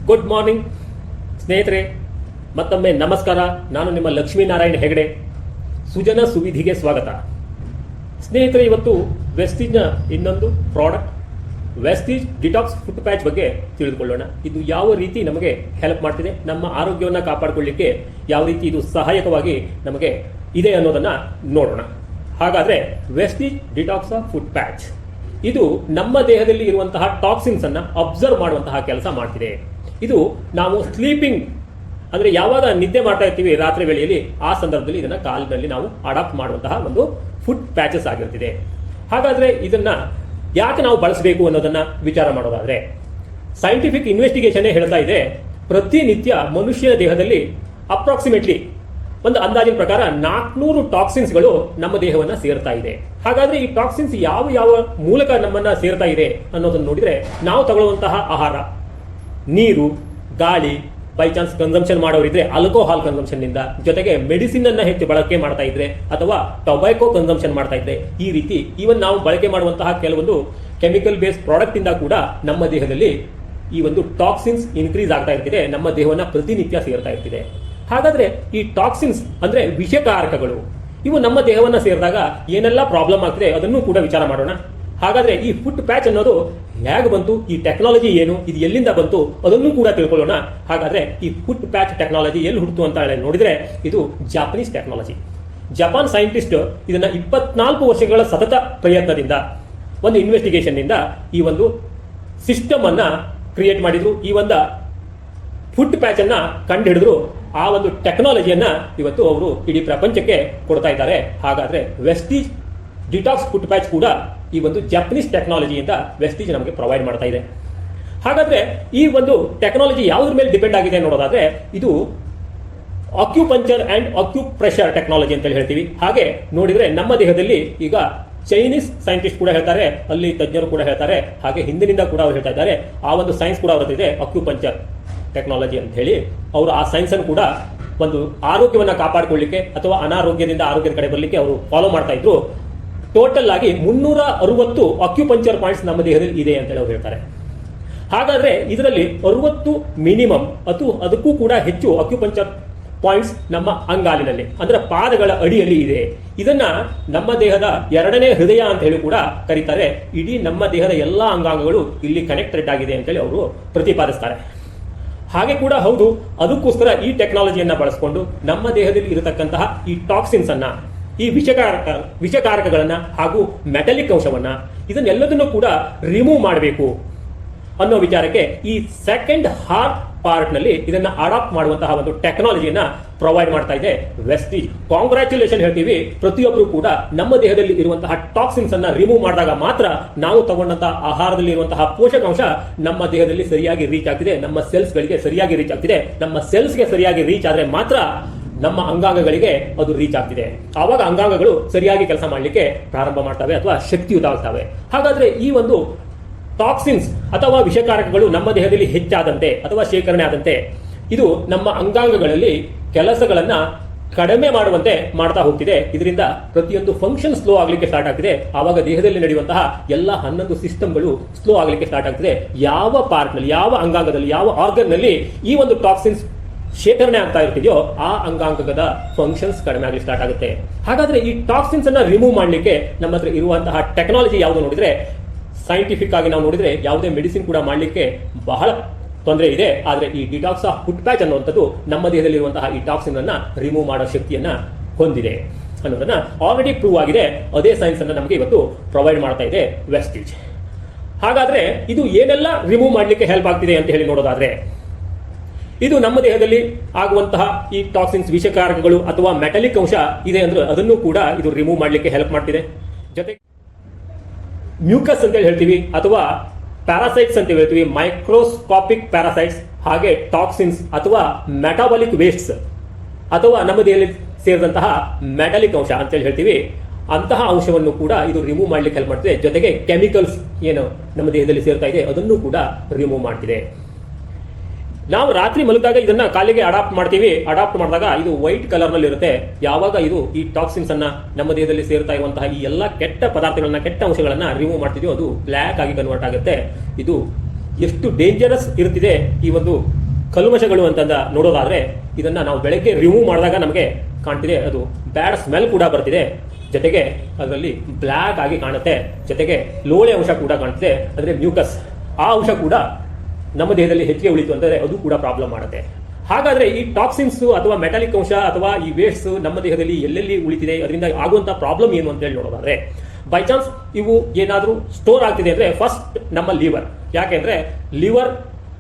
Good morning ಸ್ನೇಹಿತರೆ, ಮತ್ತೊಮ್ಮೆ ನಮಸ್ಕಾರ. ನಾನು ನಿಮ್ಮ ಲಕ್ಷ್ಮೀನಾರಾಯಣ ಹೆಗಡೆ. ಸುಜನ ಸುವಿಧಿಗೆ ಸ್ವಾಗತ. ಸ್ನೇಹಿತರೆ, ಇವತ್ತು ವೆಸ್ಟೀಜ್ನ ಇನ್ನೊಂದು product Vestige detox foot patch ಬಗ್ಗೆ ತಿಳಿದುಕೊಳ್ಳೋಣ. ಇದು ಯಾವ ರೀತಿ ನಮಗೆ ಹೆಲ್ಪ್ ಮಾಡ್ತಿದೆ, ನಮ್ಮ ಆರೋಗ್ಯವನ್ನು ಕಾಪಾಡಿಕೊಳ್ಳಿಕ್ಕೆ ಯಾವ ರೀತಿ ಇದು ಸಹಾಯಕವಾಗಿ ನಮಗೆ ಇದೆ ಅನ್ನೋದನ್ನ ನೋಡೋಣ. ಹಾಗಾದ್ರೆ ವೆಸ್ಟೀಜ್ ಡಿಟಾಕ್ಸ್ ಫುಟ್ ಪ್ಯಾಚ್ ಇದು ನಮ್ಮ ದೇಹದಲ್ಲಿ ಇರುವಂತಹ ಟಾಕ್ಸಿನ್ಸ್ ಅನ್ನ ಅಬ್ಸರ್ವ್ ಮಾಡುವಂತಹ ಕೆಲಸ ಮಾಡ್ತಿದೆ. ಇದು ನಾವು ಸ್ಲೀಪಿಂಗ್ ಅಂದ್ರೆ ಯಾವಾಗ ನಿದ್ದೆ ಮಾಡ್ತಾ ಇರ್ತೀವಿ ರಾತ್ರಿ ವೇಳೆಯಲ್ಲಿ, ಆ ಸಂದರ್ಭದಲ್ಲಿ ಇದನ್ನ ಕಾಲಿನಲ್ಲಿ ನಾವು ಅಡಾಪ್ಟ್ ಮಾಡುವಂತಹ ಒಂದು ಫುಟ್ ಪ್ಯಾಚಸ್ ಆಗಿರ್ತಿದೆ. ಹಾಗಾದ್ರೆ ಇದನ್ನ ಯಾಕೆ ನಾವು ಬಳಸಬೇಕು ಅನ್ನೋದನ್ನ ವಿಚಾರ ಮಾಡೋದಾದ್ರೆ, ಸೈಂಟಿಫಿಕ್ ಇನ್ವೆಸ್ಟಿಗೇಷನ್ ಹೇಳ್ತಾ ಇದೆ, ಪ್ರತಿನಿತ್ಯ ಮನುಷ್ಯನ ದೇಹದಲ್ಲಿ ಅಪ್ರಾಕ್ಸಿಮೇಟ್ಲಿ ಒಂದು ಅಂದಾಜಿನ ಪ್ರಕಾರ 400 ಟಾಕ್ಸಿನ್ಸ್ಗಳು ನಮ್ಮ ದೇಹವನ್ನ ಸೇರ್ತಾ ಇದೆ. ಹಾಗಾದ್ರೆ ಈ ಟಾಕ್ಸಿನ್ಸ್ ಯಾವ ಯಾವ ಮೂಲಕ ನಮ್ಮನ್ನ ಸೇರ್ತಾ ಇದೆ ಅನ್ನೋದನ್ನ ನೋಡಿದ್ರೆ, ನಾವು ತಗೊಳ್ಳುವಂತಹ ಆಹಾರ, ನೀರು, ಗಾಳಿ, ಬೈ ಚಾನ್ಸ್ ಕನ್ಸಂಪ್ಷನ್ ಮಾಡೋರಿದ್ರೆ ಆಲ್ಕೋಹಾಲ್ ಕನ್ಸಂಪ್ಷನ್ ನಿಂದ, ಜೊತೆಗೆ ಮೆಡಿಸಿನ್ ಅನ್ನ ಹೆಚ್ಚು ಬಳಕೆ ಮಾಡ್ತಾ ಇದ್ರೆ ಅಥವಾ ಟೊಬ್ಯಾಕೋ ಕನ್ಸಂಪ್ಷನ್ ಮಾಡ್ತಾ ಇದ್ರೆ, ಈ ರೀತಿ ಈವನ್ ನಾವು ಬಳಕೆ ಮಾಡುವಂತಹ ಕೆಲವೊಂದು ಕೆಮಿಕಲ್ ಬೇಸ್ಡ್ ಪ್ರಾಡಕ್ಟ್ ಇಂದ ಕೂಡ ನಮ್ಮ ದೇಹದಲ್ಲಿ ಈ ಒಂದು ಟಾಕ್ಸಿನ್ಸ್ ಇನ್ಕ್ರೀಸ್ ಆಗ್ತಾ ಇರ್ತಿದೆ, ನಮ್ಮ ದೇಹವನ್ನ ಪ್ರತಿನಿತ್ಯ ಸೇರ್ತಾ ಇರ್ತಿದೆ. ಹಾಗಾದ್ರೆ ಈ ಟಾಕ್ಸಿನ್ಸ್ ಅಂದ್ರೆ ವಿಷಕಾರಕಗಳು, ಇವು ನಮ್ಮ ದೇಹವನ್ನ ಸೇರಿದಾಗ ಏನೆಲ್ಲ ಪ್ರಾಬ್ಲಮ್ ಆಗ್ತಿದೆ ಅದನ್ನು ಕೂಡ ವಿಚಾರ ಮಾಡೋಣ. ಹಾಗಾದ್ರೆ ಈ ಫುಟ್ ಪ್ಯಾಚ್ ಅನ್ನೋದು ಹೇಗೆ ಬಂತು, ಈ ಟೆಕ್ನಾಲಜಿ ಏನು, ಇದು ಎಲ್ಲಿಂದ ಬಂತು ಅದನ್ನು ಕೂಡ ತಿಳ್ಕೊಳ್ಳೋಣ. ಹಾಗಾದ್ರೆ ಈ ಫುಟ್ ಪ್ಯಾಚ್ ಟೆಕ್ನಾಲಜಿ ಎಲ್ಲಿ ಹುಟ್ಟಿತು ಅಂತ ಹೇಳಿ ನೋಡಿದ್ರೆ, ಇದು ಜಾಪನೀಸ್ ಟೆಕ್ನಾಲಜಿ. ಜಪಾನ್ ಸೈಂಟಿಸ್ಟ್ ಇದನ್ನ 24 ವರ್ಷಗಳ ಸತತ ಪ್ರಯತ್ನದಿಂದ, ಒಂದು ಇನ್ವೆಸ್ಟಿಗೇಷನ್ ನಿಂದ ಈ ಒಂದು ಸಿಸ್ಟಮ್ ಅನ್ನ ಕ್ರಿಯೇಟ್ ಮಾಡಿದ್ರು. ಈ ಒಂದು ಫುಟ್ ಪ್ಯಾಚ್ ಅನ್ನ ಕಂಡು ಹಿಡಿದ್ರು. ಆ ಒಂದು ಟೆಕ್ನಾಲಜಿಯನ್ನ ಇವತ್ತು ಅವರು ಇಡೀ ಪ್ರಪಂಚಕ್ಕೆ ಕೊಡ್ತಾ ಇದ್ದಾರೆ. ಹಾಗಾದ್ರೆ ವೆಸ್ಟೀಜ್ ಡಿಟಾಕ್ಸ್ ಫುಟ್ ಪ್ಯಾಚ್ ಕೂಡ ಈ ಒಂದು ಜಪನೀಸ್ ಟೆಕ್ನಾಲಜಿಯಿಂದ ವೆಸ್ಟೀಜ್ ನಮಗೆ ಪ್ರೊವೈಡ್ ಮಾಡ್ತಾ ಇದೆ. ಹಾಗಾದ್ರೆ ಈ ಒಂದು ಟೆಕ್ನಾಲಜಿ ಯಾವುದ್ರ ಮೇಲೆ ಡಿಪೆಂಡ್ ಆಗಿದೆ ನೋಡೋದಾದ್ರೆ, ಇದು ಆಕ್ಯುಪಂಚರ್ ಅಂಡ್ ಆಕ್ಯುಪ್ರೆಷರ್ ಟೆಕ್ನಾಲಜಿ ಅಂತ ಹೇಳ್ತೀವಿ. ಹಾಗೆ ನೋಡಿದ್ರೆ ನಮ್ಮ ದೇಹದಲ್ಲಿ ಈಗ ಚೈನೀಸ್ ಸೈಂಟಿಸ್ಟ್ ಕೂಡ ಹೇಳ್ತಾರೆ, ಅಲ್ಲಿ ತಜ್ಞರು ಕೂಡ ಹೇಳ್ತಾರೆ, ಹಾಗೆ ಹಿಂದಿನಿಂದ ಕೂಡ ಅವರು ಹೇಳ್ತಾ ಇದ್ದಾರೆ. ಆ ಒಂದು ಸೈನ್ಸ್ ಕೂಡ ಅವರದಿದೆ, ಆಕ್ಯುಪಂಚರ್ ಟೆಕ್ನಾಲಜಿ ಅಂತ ಹೇಳಿ. ಅವರು ಆ ಸೈನ್ಸ್ ಅನ್ನು ಕೂಡ ಒಂದು ಆರೋಗ್ಯವನ್ನ ಕಾಪಾಡಿಕೊಳ್ಳಿಕ್ಕೆ ಅಥವಾ ಅನಾರೋಗ್ಯದಿಂದ ಆರೋಗ್ಯದ ಕಡೆ ಬರಲಿಕ್ಕೆ ಅವರು ಫಾಲೋ ಮಾಡ್ತಾ ಇದ್ರು. ಟೋಟಲ್ ಆಗಿ 360 ಆಕ್ಯುಪಂಚರ್ ಪಾಯಿಂಟ್ಸ್ ನಮ್ಮ ದೇಹದಲ್ಲಿ ಇದೆ ಅಂತ ಹೇಳಿ ಹೇಳ್ತಾರೆ. ಹಾಗಾದ್ರೆ ಇದರಲ್ಲಿ 60 ಮಿನಿಮಮ್ ಅದಕ್ಕೂ ಕೂಡ ಹೆಚ್ಚು ಆಕ್ಯುಪಂಚರ್ ಪಾಯಿಂಟ್ಸ್ ನಮ್ಮ ಅಂಗಾಲಿನಲ್ಲಿ ಅಂದ್ರೆ ಪಾದಗಳ ಅಡಿಯಲ್ಲಿ ಇದೆ. ಇದನ್ನ ನಮ್ಮ ದೇಹದ 2ನೇ ಹೃದಯ ಅಂತ ಹೇಳಿ ಕೂಡ ಕರೀತಾರೆ. ಇಡೀ ನಮ್ಮ ದೇಹದ ಎಲ್ಲಾ ಅಂಗಾಂಗಗಳು ಇಲ್ಲಿ ಕನೆಕ್ಟೆಡ್ ಆಗಿದೆ ಅಂತ ಹೇಳಿ ಅವರು ಪ್ರತಿಪಾದಿಸ್ತಾರೆ. ಹಾಗೆ ಕೂಡ ಹೌದು, ಅದಕ್ಕೋಸ್ಕರ ಈ ಟೆಕ್ನಾಲಜಿಯನ್ನ ಬಳಸಿಕೊಂಡು ನಮ್ಮ ದೇಹದಲ್ಲಿ ಇರತಕ್ಕಂತಹ ಈ ಟಾಕ್ಸಿನ್ಸ್ ಅನ್ನ, ಈ ವಿಷಕಾರಕಗಳನ್ನ ಹಾಗೂ ಮೆಟಲಿಕ್ ಅಂಶವನ್ನ, ಇದನ್ನೆಲ್ಲದನ್ನು ಕೂಡ ರಿಮೂವ್ ಮಾಡಬೇಕು ಅನ್ನೋ ವಿಚಾರಕ್ಕೆ ಈ ಸೆಕೆಂಡ್ ಹಾರ್ಟ್ ಪಾರ್ಟ್ ನಲ್ಲಿ ಇದನ್ನ ಅಡಾಪ್ಟ್ ಮಾಡುವಂತಹ ಒಂದು ಟೆಕ್ನಾಲಜಿಯನ್ನ ಪ್ರೊವೈಡ್ ಮಾಡ್ತಾ ಇದೆ ವೆಸ್ಟೀಜ್. ಕಾಂಗ್ರಾಚ್ಯುಲೇಷನ್ ಹೇಳ್ತೀವಿ. ಪ್ರತಿಯೊಬ್ಬರು ಕೂಡ ನಮ್ಮ ದೇಹದಲ್ಲಿ ಇರುವಂತಹ ಟಾಕ್ಸಿನ್ಸ್ ಅನ್ನ ರಿಮೂವ್ ಮಾಡಿದಾಗ ಮಾತ್ರ ನಾವು ತಗೊಂಡಂತಹ ಆಹಾರದಲ್ಲಿ ಇರುವಂತಹ ಪೋಷಕಾಂಶ ನಮ್ಮ ದೇಹದಲ್ಲಿ ಸರಿಯಾಗಿ ರೀಚ್ ಆಗ್ತಿದೆ, ನಮ್ಮ ಸೆಲ್ಸ್ ಗಳಿಗೆ ಸರಿಯಾಗಿ ರೀಚ್ ಆಗ್ತಿದೆ. ನಮ್ಮ ಸೆಲ್ಸ್ಗೆ ಸರಿಯಾಗಿ ರೀಚ್ ಆದ್ರೆ ಮಾತ್ರ ನಮ್ಮ ಅಂಗಾಂಗಗಳಿಗೆ ಅದು ರೀಚ್ ಆಗ್ತಿದೆ. ಆವಾಗ ಅಂಗಾಂಗಗಳು ಸರಿಯಾಗಿ ಕೆಲಸ ಮಾಡಲಿಕ್ಕೆ ಪ್ರಾರಂಭ ಮಾಡ್ತವೆ ಅಥವಾ ಶಕ್ತಿಯುತವಾಗ್ತವೆ. ಹಾಗಾದ್ರೆ ಈ ಒಂದು ಟಾಕ್ಸಿನ್ಸ್ ಅಥವಾ ವಿಷಕಾರಕಗಳು ನಮ್ಮ ದೇಹದಲ್ಲಿ ಹೆಚ್ಚಾದಂತೆ ಅಥವಾ ಶೇಖರಣೆ ಆದಂತೆ ಇದು ನಮ್ಮ ಅಂಗಾಂಗಗಳಲ್ಲಿ ಕೆಲಸಗಳನ್ನ ಕಡಿಮೆ ಮಾಡುವಂತೆ ಮಾಡ್ತಾ ಹೋಗ್ತಿದೆ. ಇದರಿಂದ ಪ್ರತಿಯೊಂದು ಫಂಕ್ಷನ್ ಸ್ಲೋ ಆಗ್ಲಿಕ್ಕೆ ಸ್ಟಾರ್ಟ್ ಆಗ್ತಿದೆ. ಆವಾಗ ದೇಹದಲ್ಲಿ ನಡೆಯುವಂತಹ ಎಲ್ಲ 11 ಸಿಸ್ಟಮ್ಗಳು ಸ್ಲೋ ಆಗ್ಲಿಕ್ಕೆ ಸ್ಟಾರ್ಟ್ ಆಗ್ತಿದೆ. ಯಾವ ಪಾರ್ಟ್ ನಲ್ಲಿ, ಯಾವ ಅಂಗಾಂಗದಲ್ಲಿ, ಯಾವ ಆರ್ಗನ್ ನಲ್ಲಿ ಈ ಒಂದು ಟಾಕ್ಸಿನ್ಸ್ ಶೇಖರಣೆ ಆಗ್ತಾ ಇರ್ತಿದೆಯೋ ಆ ಅಂಗಾಂಗದ ಫಂಕ್ಷನ್ಸ್ ಕಡಿಮೆ ಆಗಲಿ ಸ್ಟಾರ್ಟ್ ಆಗುತ್ತೆ. ಹಾಗಾದ್ರೆ ಈ ಟಾಕ್ಸಿನ್ಸ್ ಅನ್ನ ರಿಮೂವ್ ಮಾಡಲಿಕ್ಕೆ ನಮ್ಮ ಹತ್ರ ಇರುವಂತಹ ಟೆಕ್ನಾಲಜಿ ಯಾವುದು ನೋಡಿದ್ರೆ, ಸೈಂಟಿಫಿಕ್ ಆಗಿ ನಾವು ನೋಡಿದ್ರೆ ಯಾವುದೇ ಮೆಡಿಸಿನ್ ಕೂಡ ಮಾಡಲಿಕ್ಕೆ ಬಹಳ ತೊಂದರೆ ಇದೆ. ಆದ್ರೆ ಈ ಡಿಟಾಕ್ಸ್ ಫುಟ್ ಪ್ಯಾಚ್ ಅನ್ನುವಂಥದ್ದು ನಮ್ಮ ದೇಹದಲ್ಲಿರುವಂತಹ ಈ ಟಾಕ್ಸಿನ್ ಅನ್ನ ರಿಮೂವ್ ಮಾಡೋ ಶಕ್ತಿಯನ್ನ ಹೊಂದಿದೆ ಅನ್ನೋದನ್ನ ಆಲ್ರೆಡಿ ಪ್ರೂವ್ ಆಗಿದೆ. ಅದೇ ಸೈನ್ಸ್ ಅನ್ನ ನಮಗೆ ಇವತ್ತು ಪ್ರೊವೈಡ್ ಮಾಡ್ತಾ ಇದೆ ವೆಸ್ಟೀಜ್. ಹಾಗಾದ್ರೆ ಇದು ಏನೆಲ್ಲ ರಿಮೂವ್ ಮಾಡಲಿಕ್ಕೆ ಹೆಲ್ಪ್ ಆಗ್ತಿದೆ ಅಂತ ಹೇಳಿ ನೋಡೋದಾದ್ರೆ, ಇದು ನಮ್ಮ ದೇಹದಲ್ಲಿ ಆಗುವಂತಹ ಈ ಟಾಕ್ಸಿನ್ಸ್, ವಿಷಕಾರಕಗಳು ಅಥವಾ ಮೆಟಲಿಕ್ ಅಂಶ ಇದೆ ಅಂದ್ರೆ ಅದನ್ನು ಕೂಡ ಇದು ರಿಮೂವ್ ಮಾಡಲಿಕ್ಕೆ ಹೆಲ್ಪ್ ಮಾಡ್ತಿದೆ. ಜೊತೆಗೆ ಮ್ಯೂಕಸ್ ಅಂತ ಹೇಳ್ತೀವಿ ಅಥವಾ ಪ್ಯಾರಾಸೈಟ್ಸ್ ಅಂತ ಹೇಳ್ತೀವಿ, ಮೈಕ್ರೋಸ್ಕೋಪಿಕ್ ಪ್ಯಾರಾಸೈಟ್ಸ್, ಹಾಗೆ ಟಾಕ್ಸಿನ್ಸ್ ಅಥವಾ ಮೆಟಾಬಾಲಿಕ್ ವೇಸ್ಟ್ಸ್ ಅಥವಾ ನಮ್ಮ ದೇಹದಲ್ಲಿ ಸೇರಿದಂತಹ ಮೆಟಲಿಕ್ ಅಂಶ ಅಂತ ಹೇಳ್ತೀವಿ, ಅಂತಹ ಅಂಶವನ್ನು ಕೂಡ ಇದು ರಿಮೂವ್ ಮಾಡ್ಲಿಕ್ಕೆ ಹೆಲ್ಪ್ ಮಾಡ್ತಿದೆ. ಜೊತೆಗೆ ಕೆಮಿಕಲ್ಸ್ ಏನು ನಮ್ಮ ದೇಹದಲ್ಲಿ ಸೇರ್ತಾ ಇದೆ ಅದನ್ನು ಕೂಡ ರಿಮೂವ್ ಮಾಡ್ತಿದೆ. ನಾವು ರಾತ್ರಿ ಮಲಗಿದಾಗ ಇದನ್ನ ಕಾಲಿಗೆ ಅಡಾಪ್ಟ್ ಮಾಡ್ತೀವಿ. ಅಡಾಪ್ಟ್ ಮಾಡಿದಾಗ ಇದು ವೈಟ್ ಕಲರ್ ನಲ್ಲಿ ಇರುತ್ತೆ. ಯಾವಾಗ ಇದು ಈ ಟಾಕ್ಸಿನ್ಸ್ ಅನ್ನ ನಮ್ಮ ದೇಹದಲ್ಲಿ ಸೇರ್ತಾ ಇರುವಂತಹ ಈ ಎಲ್ಲ ಕೆಟ್ಟ ಪದಾರ್ಥಗಳನ್ನ, ಕೆಟ್ಟ ಅಂಶಗಳನ್ನ ರಿಮೂವ್ ಮಾಡ್ತಿದೀವಿ, ಅದು ಬ್ಲ್ಯಾಕ್ ಆಗಿ ಕನ್ವರ್ಟ್ ಆಗುತ್ತೆ. ಇದು ಎಷ್ಟು ಡೇಂಜರಸ್ ಇರುತ್ತಿದೆ ಈ ಒಂದು ಕಲ್ಮಶಗಳು ಅಂತಂದ ನೋಡೋದಾದ್ರೆ ಇದನ್ನ ನಾವು ಬೆಳಗ್ಗೆ ರಿಮೂವ್ ಮಾಡಿದಾಗ ನಮಗೆ ಕಾಣ್ತಿದೆ ಅದು ಬ್ಯಾಡ್ ಸ್ಮೆಲ್ ಕೂಡ ಬರ್ತಿದೆ, ಜೊತೆಗೆ ಅದರಲ್ಲಿ ಬ್ಲ್ಯಾಕ್ ಆಗಿ ಕಾಣುತ್ತೆ, ಜೊತೆಗೆ ಲೋಳೆ ಅಂಶ ಕೂಡ ಕಾಣ್ತಿದೆ, ಅಂದ್ರೆ ಮ್ಯೂಕಸ್ ಆ ಅಂಶ ಕೂಡ ನಮ್ಮ ದೇಹದಲ್ಲಿ ಹೆಚ್ಚಿಗೆ ಉಳಿತು ಅಂತಂದ್ರೆ ಅದು ಕೂಡ ಪ್ರಾಬ್ಲಮ್ ಮಾಡುತ್ತೆ. ಹಾಗಾದ್ರೆ ಈ ಟಾಕ್ಸಿನ್ಸ್ ಅಥವಾ ಮೆಟಾಲಿಕ್ ಅಂಶ ಅಥವಾ ಈ ವೇಸ್ಟ್ಸ್ ನಮ್ಮ ದೇಹದಲ್ಲಿ ಎಲ್ಲೆಲ್ಲಿ ಉಳಿತಿದೆ, ಅದರಿಂದ ಆಗುವಂತ ಪ್ರಾಬ್ಲಮ್ ಏನು ಅಂತ ಹೇಳಿ ನೋಡೋದಾದ್ರೆ, ಬೈ ಚಾನ್ಸ್ ಇವು ಏನಾದರೂ ಸ್ಟೋರ್ ಆಗ್ತಿದೆ ಅಂದ್ರೆ ಫಸ್ಟ್ ನಮ್ಮ ಲಿವರ್. ಯಾಕೆಂದ್ರೆ ಲಿವರ್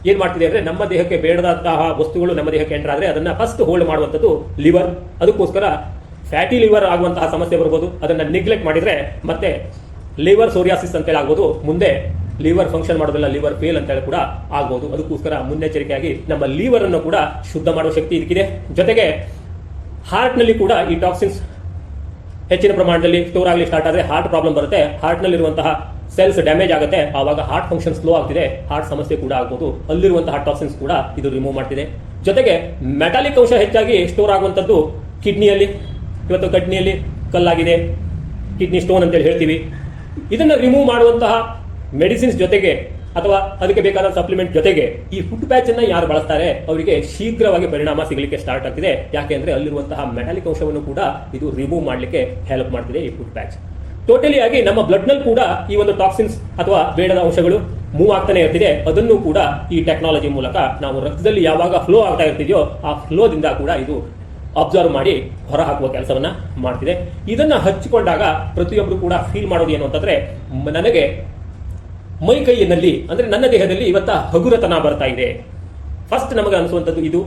ಏನ್ ಮಾಡ್ತಿದೆ ಅಂದ್ರೆ ನಮ್ಮ ದೇಹಕ್ಕೆ ಬೇಡದಂತಹ ವಸ್ತುಗಳು ನಮ್ಮ ದೇಹಕ್ಕೆ ಎಂಟರ್ ಆದ್ರೆ ಅದನ್ನ ಫಸ್ಟ್ ಹೋಲ್ಡ್ ಮಾಡುವಂಥದ್ದು ಲಿವರ್. ಅದಕ್ಕೋಸ್ಕರ ಫ್ಯಾಟಿ ಲಿವರ್ ಆಗುವಂತಹ ಸಮಸ್ಯೆ ಬರ್ಬೋದು. ಅದನ್ನ ನೆಗ್ಲೆಕ್ಟ್ ಮಾಡಿದ್ರೆ ಮತ್ತೆ ಲಿವರ್ ಸೋರಿಯಾಸಿಸ್ ಅಂತೇಳಿ ಆಗ್ಬೋದು, ಮುಂದೆ ಲಿವರ್ ಫಂಕ್ಷನ್ ಮಾಡೋದಿಲ್ಲ, ಲಿವರ್ ಫೇಲ್ ಅಂತ ಹೇಳಿ ಕೂಡ ಆಗ್ಬೋದು. ಅದಕ್ಕೋಸ್ಕರ ಮುನ್ನೆಚ್ಚರಿಕೆಯಾಗಿ ನಮ್ಮ ಲಿವರ್ ಅನ್ನು ಕೂಡ ಶುದ್ಧ ಮಾಡುವ ಶಕ್ತಿ ಇದಕ್ಕಿದೆ. ಜೊತೆಗೆ ಹಾರ್ಟ್ ನಲ್ಲಿ ಕೂಡ ಈ ಟಾಕ್ಸಿನ್ಸ್ ಹೆಚ್ಚಿನ ಪ್ರಮಾಣದಲ್ಲಿ ಸ್ಟೋರ್ ಆಗಲಿ ಸ್ಟಾರ್ಟ್ ಆದ್ರೆ ಹಾರ್ಟ್ ಪ್ರಾಬ್ಲಮ್ ಬರುತ್ತೆ. ಹಾರ್ಟ್ ನಲ್ಲಿರುವಂತಹ ಸೆಲ್ಸ್ ಡ್ಯಾಮೇಜ್ ಆಗುತ್ತೆ, ಆವಾಗ ಹಾರ್ಟ್ ಫಂಕ್ಷನ್ ಸ್ಲೋ ಆಗ್ತಿದೆ, ಹಾರ್ಟ್ ಸಮಸ್ಯೆ ಕೂಡ ಆಗ್ಬೋದು. ಅಲ್ಲಿರುವಂತಹ ಟಾಕ್ಸಿನ್ಸ್ ಕೂಡ ಇದು ರಿಮೂವ್ ಮಾಡ್ತಿದೆ. ಜೊತೆಗೆ ಮೆಟಾಲಿಕ್ ಅಂಶ ಹೆಚ್ಚಾಗಿ ಸ್ಟೋರ್ ಆಗುವಂಥದ್ದು ಕಿಡ್ನಿಯಲ್ಲಿ. ಇವತ್ತು ಕಿಡ್ನಿಯಲ್ಲಿ ಕಲ್ಲಾಗಿದೆ, ಕಿಡ್ನಿ ಸ್ಟೋನ್ ಅಂತೇಳಿ ಹೇಳ್ತೀವಿ. ಇದನ್ನ ರಿಮೂವ್ ಮಾಡುವಂತಹ ಮೆಡಿಸಿನ್ಸ್ ಜೊತೆಗೆ ಅಥವಾ ಅದಕ್ಕೆ ಬೇಕಾದ ಸಪ್ಲಿಮೆಂಟ್ ಜೊತೆಗೆ ಈ ಫುಡ್ ಪ್ಯಾಚ್ ಅನ್ನ ಯಾರು ಬಳಸ್ತಾರೆ ಅವರಿಗೆ ಶೀಘ್ರವಾಗಿ ಪರಿಣಾಮ ಸಿಗಲಿಕ್ಕೆ ಸ್ಟಾರ್ಟ್ ಆಗ್ತಿದೆ. ಯಾಕೆಂದ್ರೆ ಅಲ್ಲಿರುವಂತಹ ಮೆಟಾಲಿಕ್ ಅಂಶವನ್ನು ಕೂಡ ಇದು ರಿಮೂವ್ ಮಾಡಲಿಕ್ಕೆ ಹೆಲ್ಪ್ ಮಾಡ್ತಿದೆ ಈ ಫುಡ್ ಪ್ಯಾಚ್. ಟೋಟಲಿ ಆಗಿ ನಮ್ಮ ಬ್ಲಡ್ ನಲ್ಲಿ ಕೂಡ ಈ ಒಂದು ಟಾಕ್ಸಿನ್ಸ್ ಅಥವಾ ಬೇಡದ ಅಂಶಗಳು ಮೂವ್ ಆಗ್ತಾನೆ ಇರ್ತಿದೆ. ಅದನ್ನು ಕೂಡ ಈ ಟೆಕ್ನಾಲಜಿ ಮೂಲಕ ನಾವು ರಕ್ತದಲ್ಲಿ ಯಾವಾಗ ಫ್ಲೋ ಆಗ್ತಾ ಇರ್ತಿದೆಯೋ ಆ ಫ್ಲೋದಿಂದ ಕೂಡ ಇದು ಅಬ್ಸರ್ವ್ ಮಾಡಿ ಹೊರ ಹಾಕುವ ಕೆಲಸವನ್ನ ಮಾಡ್ತಿದೆ. ಇದನ್ನ ಹಚ್ಚಿಕೊಂಡಾಗ ಪ್ರತಿಯೊಬ್ಬರು ಕೂಡ ಫೀಲ್ ಮಾಡೋದು ಏನು ಅಂತಂದ್ರೆ, ನನಗೆ ಮೈ ಕೈಯಲ್ಲಿ ಅಂದ್ರೆ ನನ್ನ ದೇಹದಲ್ಲಿ ಇವತ್ತ ಹಗುರತನ ಬರ್ತಾ ಇದೆ. ಫಸ್ಟ್ ನಮಗೆ ಅನಿಸುವಂಥದ್ದು ಇದು.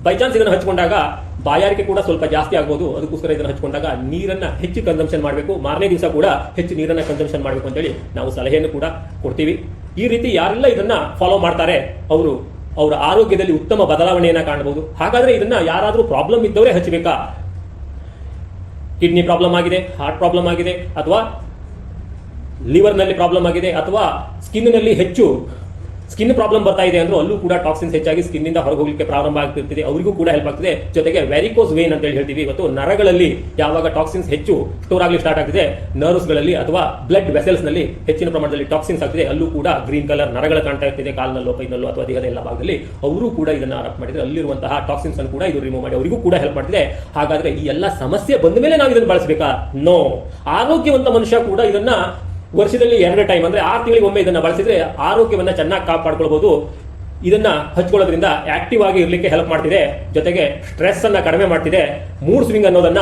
ಬೈ ಚಾನ್ಸ್ ಇದನ್ನು ಹಚ್ಕೊಂಡಾಗ ಬಾಯಾರಿಕೆ ಕೂಡ ಸ್ವಲ್ಪ ಜಾಸ್ತಿ ಆಗ್ಬೋದು. ಅದಕ್ಕೋಸ್ಕರ ಇದನ್ನು ಹಚ್ಕೊಂಡಾಗ ನೀರನ್ನ ಹೆಚ್ಚು ಕನ್ಸಂಪ್ಷನ್ ಮಾಡಬೇಕು, ಮಾರನೇ ದಿವಸ ಕೂಡ ಹೆಚ್ಚು ನೀರನ್ನ ಕನ್ಸಂಪ್ಷನ್ ಮಾಡಬೇಕು ಅಂತೇಳಿ ನಾವು ಸಲಹೆಯನ್ನು ಕೂಡ ಕೊಡ್ತೀವಿ. ಈ ರೀತಿ ಯಾರೆಲ್ಲ ಇದನ್ನ ಫಾಲೋ ಮಾಡ್ತಾರೆ ಅವರು ಅವರ ಆರೋಗ್ಯದಲ್ಲಿ ಉತ್ತಮ ಬದಲಾವಣೆಯನ್ನ ಕಾಣಬಹುದು. ಹಾಗಾದ್ರೆ ಇದನ್ನ ಯಾರಾದ್ರೂ ಪ್ರಾಬ್ಲಮ್ ಇದ್ದವರೇ ಹಚ್ಚಬೇಕಾ? ಕಿಡ್ನಿ ಪ್ರಾಬ್ಲಮ್ ಆಗಿದೆ, ಹಾರ್ಟ್ ಪ್ರಾಬ್ಲಮ್ ಆಗಿದೆ, ಅಥವಾ ಲಿವರ್ ನಲ್ಲಿ ಪ್ರಾಬ್ಲಮ್ ಆಗಿದೆ, ಅಥವಾ ಸ್ಕಿನ್ ನಲ್ಲಿ ಹೆಚ್ಚು ಸ್ಕಿನ್ ಪ್ರಾಬ್ಲಮ್ ಬರ್ತಾ ಇದೆ ಅಂದ್ರೂ ಅಲ್ಲೂ ಕೂಡ ಟಾಕ್ಸಿನ್ಸ್ ಹೆಚ್ಚಾಗಿ ಸ್ಕಿನ್ ಇಂದ ಹೊರಗೆ ಹೋಗ್ಲಿಕ್ಕೆ ಪ್ರಾರಂಭ ಆಗ್ತಿರ್ತಿದೆ, ಅವರಿಗೂ ಕೂಡ ಹೆಲ್ಪ್ ಆಗ್ತಿದೆ. ಜೊತೆಗೆ ವೆರಿಕೋಸ್ ವೇನ್ ಅಂತ ಹೇಳ್ತೀವಿ. ಇವತ್ತು ನರಗಳಲ್ಲಿ ಯಾವಾಗ ಟಾಕ್ಸಿನ್ಸ್ ಹೆಚ್ಚು ಸ್ಟೋರ್ ಆಗಲಿ ಸ್ಟಾರ್ಟ್ ಆಗ್ತಿದೆ, ನರ್ವ್ಸ್ ಗಳಲ್ಲಿ ಅಥವಾ ಬ್ಲಡ್ ವೆಸಲ್ಸ್ ನಲ್ಲಿ ಹೆಚ್ಚಿನ ಪ್ರಮಾಣದಲ್ಲಿ ಟಾಕ್ಸಿನ್ಸ್ ಆಗ್ತಿದೆ, ಅಲ್ಲೂ ಕೂಡ ಗ್ರೀನ್ ಕಲರ್ ನರಗಳು ಕಾಣ್ತಾ ಇರ್ತಿದೆ, ಕಾಲಿನಲ್ಲೋ ಕೈನಲ್ಲೋ ಅಥವಾ ದೇಹದ ಎಲ್ಲ ಭಾಗದಲ್ಲಿ. ಅವರು ಕೂಡ ಇದನ್ನ ಅಡಾಪ್ಟ್ ಮಾಡಿದ್ರೆ ಅಲ್ಲಿರುವಂತಹ ಟಾಕ್ಸಿನ್ಸ್ ಅನ್ನು ಕೂಡ ಇದು ರಿಮೂವ್ ಮಾಡಿ ಅವರಿಗೂ ಕೂಡ ಹೆಲ್ಪ್ ಮಾಡ್ತಿದೆ. ಹಾಗಾದ್ರೆ ಈ ಎಲ್ಲ ಸಮಸ್ಯೆ ಬಂದ ಮೇಲೆ ನಾವು ಇದನ್ನು ಬಳಸಬೇಕಾ? ನೋ. ಆರೋಗ್ಯವಂತ ಮನುಷ್ಯ ಕೂಡ ಇದನ್ನ ವರ್ಷದಲ್ಲಿ 2 ಟೈಮ್ ಅಂದ್ರೆ 6 ತಿಂಗಳಿಗೆ ಒಮ್ಮೆ ಇದನ್ನ ಬಳಸಿದ್ರೆ ಆರೋಗ್ಯವನ್ನ ಚೆನ್ನಾಗಿ ಕಾಪಾಡ್ಕೊಳ್ಬಹುದು. ಇದನ್ನ ಹಚ್ಕೊಳ್ಳೋದ್ರಿಂದ ಆಕ್ಟಿವ್ ಆಗಿ ಇರ್ಲಿಕ್ಕೆ ಹೆಲ್ಪ್ ಮಾಡ್ತಿದೆ. ಜೊತೆಗೆ ಸ್ಟ್ರೆಸ್ ಅನ್ನ ಕಡಿಮೆ ಮಾಡ್ತಿದೆ, ಮೂಡ್ ಸ್ವಿಂಗ್ ಅನ್ನೋದನ್ನ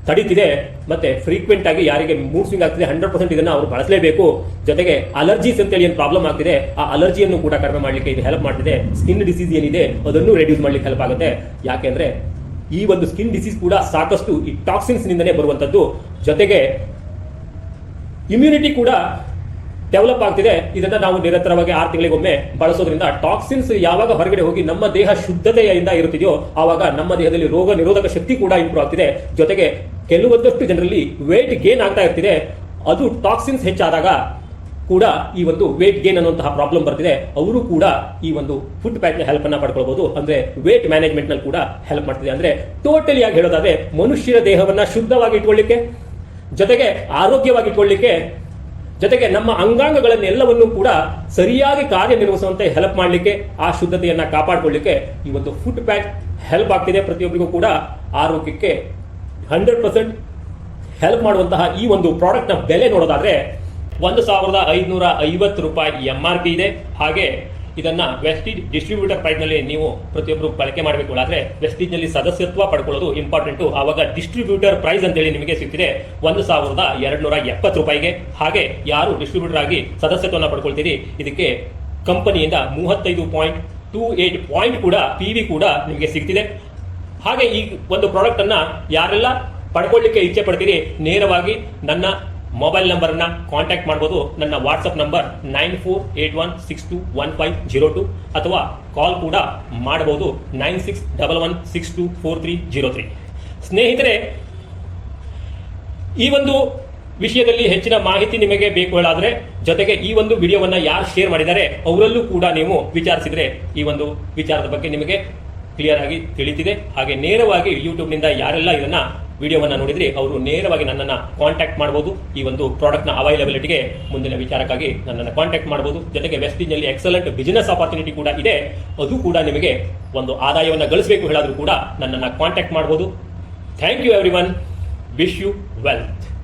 ತಡೀತಿದೆ. ಮತ್ತೆ ಫ್ರೀಕ್ವೆಂಟ್ ಆಗಿ ಯಾರಿಗೆ ಮೂಡ್ ಸ್ವಿಂಗ್ ಆಗ್ತಿದೆ 100% ಇದನ್ನ ಅವರು ಬಳಸಲೇಬೇಕು. ಜೊತೆಗೆ ಅಲರ್ಜೀಸ್ ಅಂತೇಳಿ ಏನು ಪ್ರಾಬ್ಲಮ್ ಆಗ್ತಿದೆ ಆ ಅಲರ್ಜಿಯನ್ನು ಕೂಡ ಕಡಿಮೆ ಮಾಡ್ಲಿಕ್ಕೆ ಇದು ಹೆಲ್ಪ್ ಮಾಡ್ತಿದೆ. ಸ್ಕಿನ್ ಡಿಸೀಸ್ ಏನಿದೆ ಅದನ್ನು ರೆಡ್ಯೂಸ್ ಮಾಡ್ಲಿಕ್ಕೆ ಹೆಲ್ಪ್ ಆಗುತ್ತೆ. ಯಾಕೆಂದ್ರೆ ಈ ಒಂದು ಸ್ಕಿನ್ ಡಿಸೀಸ್ ಕೂಡ ಸಾಕಷ್ಟು ಈ ಟಾಕ್ಸಿನ್ಸ್ ನಿಂದನೇ ಬರುವಂತದ್ದು. ಜೊತೆಗೆ ಇಮ್ಯುನಿಟಿ ಕೂಡ ಡೆವಲಪ್ ಆಗ್ತಿದೆ. ಇದನ್ನ ನಾವು ನಿರಂತರವಾಗಿ 6 ತಿಂಗಳಿಗೊಮ್ಮೆ ಬಳಸೋದ್ರಿಂದ ಟಾಕ್ಸಿನ್ಸ್ ಯಾವಾಗ ಹೊರಗಡೆ ಹೋಗಿ ನಮ್ಮ ದೇಹ ಶುದ್ಧತೆಯಿಂದ ಇರುತ್ತಿದೆಯೋ ಆವಾಗ ನಮ್ಮ ದೇಹದಲ್ಲಿ ರೋಗ ನಿರೋಧಕ ಶಕ್ತಿ ಕೂಡ ಇಂಪ್ರೂವ್ ಆಗ್ತಿದೆ. ಜೊತೆಗೆ ಕೆಲವೊಂದಷ್ಟು ಜನರಲ್ಲಿ ವೇಟ್ ಗೇನ್ ಆಗ್ತಾ ಇರ್ತಿದೆ. ಅದು ಟಾಕ್ಸಿನ್ಸ್ ಹೆಚ್ಚಾದಾಗ ಕೂಡ ಈ ಒಂದು ವೇಟ್ ಗೇನ್ ಅನ್ನುವಂತಹ ಪ್ರಾಬ್ಲಮ್ ಬರ್ತಿದೆ. ಅವರು ಕೂಡ ಈ ಒಂದು ಫುಡ್ ಪ್ಯಾಕ್ ನ ಹೆಲ್ಪ್ ಅನ್ನ ಪಡ್ಕೊಳ್ಬಹುದು. ಅಂದ್ರೆ ವೇಟ್ ಮ್ಯಾನೇಜ್ಮೆಂಟ್ ನಲ್ಲಿ ಕೂಡ ಹೆಲ್ಪ್ ಮಾಡ್ತಿದೆ. ಅಂದ್ರೆ ಟೋಟಲಿ ಆಗಿ ಹೇಳೋದಾದ್ರೆ ಮನುಷ್ಯರ ದೇಹವನ್ನ ಶುದ್ಧವಾಗಿ ಇಟ್ಕೊಳ್ಳಿಕ್ಕೆ, ಜೊತೆಗೆ ಆರೋಗ್ಯವಾಗಿ ಇಟ್ಕೊಳ್ಳಿಕ್ಕೆ, ಜೊತೆಗೆ ನಮ್ಮ ಅಂಗಾಂಗಗಳನ್ನೆಲ್ಲವನ್ನು ಕೂಡ ಸರಿಯಾಗಿ ಕಾರ್ಯನಿರ್ವಹಿಸುವಂತೆ ಹೆಲ್ಪ್ ಮಾಡಲಿಕ್ಕೆ, ಆ ಶುದ್ಧತೆಯನ್ನ ಕಾಪಾಡಿಕೊಳ್ಳಿಕ್ಕೆ ಈ ಒಂದು ಫುಡ್ ಪ್ಯಾಕ್ ಹೆಲ್ಪ್ ಆಗ್ತಿದೆ. ಪ್ರತಿಯೊಬ್ಬರಿಗೂ ಕೂಡ ಆರೋಗ್ಯಕ್ಕೆ 100% ಹೆಲ್ಪ್ ಮಾಡುವಂತಹ ಈ ಒಂದು ಪ್ರಾಡಕ್ಟ್ ನ ಬೆಲೆ ನೋಡೋದಾದ್ರೆ 1550 ರೂಪಾಯಿ MRP ಇದೆ. ಹಾಗೆ ಇದನ್ನ ವೆಸ್ಟೀಜ್ ಡಿಸ್ಟ್ರಿಬ್ಯೂಟರ್ ಪ್ರೈಸ್ ನಲ್ಲಿ ನೀವು ಪ್ರತಿಯೊಬ್ಬರು ಬಳಕೆ ಮಾಡಬೇಕು. ಆದ್ರೆ ವೆಸ್ಟೀಜ್ ನಲ್ಲಿ ಸದಸ್ಯತ್ವ ಪಡ್ಕೊಳ್ಳೋದು ಇಂಪಾರ್ಟೆಂಟ್. ಆವಾಗ ಡಿಸ್ಟ್ರಿಬ್ಯೂಟರ್ ಪ್ರೈಸ್ ಅಂತೇಳಿ ನಿಮಗೆ ಸಿಗ್ತಿದೆ 1270 ರೂಪಾಯಿಗೆ. ಹಾಗೆ ಯಾರು ಡಿಸ್ಟ್ರಿಬ್ಯೂಟರ್ ಆಗಿ ಸದಸ್ಯತ್ವನ ಪಡ್ಕೊಳ್ತೀರಿ ಇದಕ್ಕೆ ಕಂಪನಿಯಿಂದ 35.28 ಪಾಯಿಂಟ್ ಕೂಡ PV ಕೂಡ ನಿಮಗೆ ಸಿಗ್ತಿದೆ. ಹಾಗೆ ಈ ಒಂದು ಪ್ರಾಡಕ್ಟ್ ಅನ್ನ ಯಾರೆಲ್ಲ ಪಡ್ಕೊಳ್ಳಿಕ್ಕೆ ಇಚ್ಛೆ ಪಡ್ತೀರಿ ನೇರವಾಗಿ ನನ್ನ ಮೊಬೈಲ್ ನಂಬರ್ ಅನ್ನ ಕಾಂಟ್ಯಾಕ್ಟ್ ಮಾಡಬಹುದು. ನನ್ನ ವಾಟ್ಸ್ಆಪ್ ನಂಬರ್ 9481621502 ಅಥವಾ ಕಾಲ್ ಕೂಡ ಮಾಡಬಹುದು 9611624303. ಸ್ನೇಹಿತರೆ, ಈ ಒಂದು ವಿಷಯದಲ್ಲಿ ಹೆಚ್ಚಿನ ಮಾಹಿತಿ ನಿಮಗೆ ಬೇಕು ಹೇಳಾದ್ರೆ, ಜೊತೆಗೆ ಈ ಒಂದು ವಿಡಿಯೋವನ್ನ ಯಾರು ಶೇರ್ ಮಾಡಿದ್ದಾರೆ ಅವರಲ್ಲೂ ಕೂಡ ನೀವು ವಿಚಾರಿಸಿದ್ರೆ ಈ ಒಂದು ವಿಚಾರದ ಬಗ್ಗೆ ನಿಮಗೆ ಕ್ಲಿಯರ್ ಆಗಿ ತಿಳಿತಿದೆ. ಹಾಗೆ ನೇರವಾಗಿ ಯೂಟ್ಯೂಬ್ ನಿಂದ ಯಾರೆಲ್ಲ ಇದನ್ನ ವಿಡಿಯೋವನ್ನು ನೋಡಿದ್ರೆ ಅವರು ನೇರವಾಗಿ ನನ್ನನ್ನು ಕಾಂಟ್ಯಾಕ್ಟ್ ಮಾಡಬಹುದು. ಈ ಒಂದು ಪ್ರಾಡಕ್ಟ್ನ ಅವೈಲಬಿಲಿಟಿಗೆ ಮುಂದಿನ ವಿಚಾರಕ್ಕಾಗಿ ನನ್ನನ್ನು ಕಾಂಟ್ಯಾಕ್ಟ್ ಮಾಡಬಹುದು. ಜೊತೆಗೆ ವೆಸ್ಟಿಜ್ನಲ್ಲಿ ಎಕ್ಸಲೆಂಟ್ ಬಿಸಿನೆಸ್ ಆಪರ್ಚುನಿಟಿ ಕೂಡ ಇದೆ. ಅದು ಕೂಡ ನಿಮಗೆ ಒಂದು ಆದಾಯವನ್ನು ಗಳಿಸಬೇಕು ಹೇಳಾದರೂ ಕೂಡ ನನ್ನನ್ನು ಕಾಂಟ್ಯಾಕ್ಟ್ ಮಾಡಬಹುದು. Thank you everyone. Wish you wealth.